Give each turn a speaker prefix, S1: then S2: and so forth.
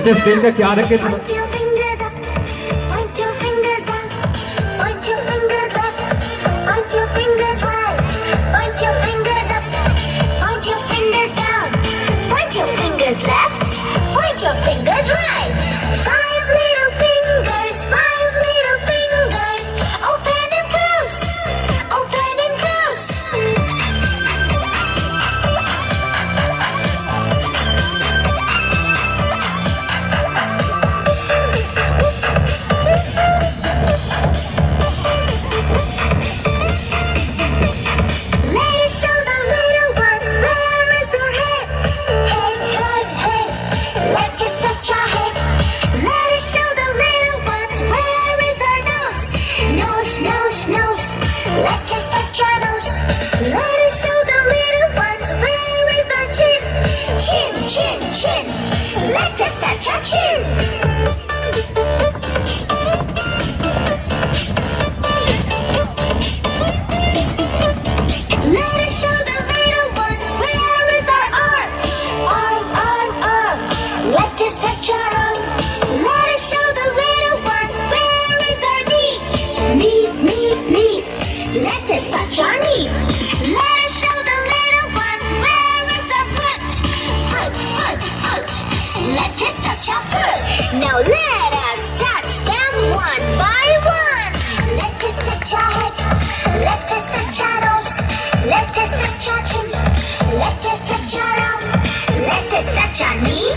S1: बच्चे स्टेज का ख्याल रखें थोड़ा।
S2: Point your fingers up, point your fingers down, point your fingers left, point your fingers right, point your fingers up, point your fingers down, point your fingers left, point your fingers right. Five little fingers, open and close, open and close. Let us show the little ones where is their head. Head, head, head. Let's just touch our head. Let us show the little ones where is our nose. Nose, nose, nose. Let's just touch our nose. Let us show the little ones where is our chin. Chin, chin, chin. Let's just touch our chin. Let us show the little ones where is our arm. Arm, arm, arm. Let's just touch our arm. Let us show the little ones where is our knee. Knee, knee, knee. Let's just touch our knee. Let us show the little ones where is our foot. Foot, foot, foot. Let's just touch our foot. Now let us touch them one by one. Let's just touch our head. Let's just touch our nose. Let's just touch our chin. Let's just touch our arm. Let's just touch our knee.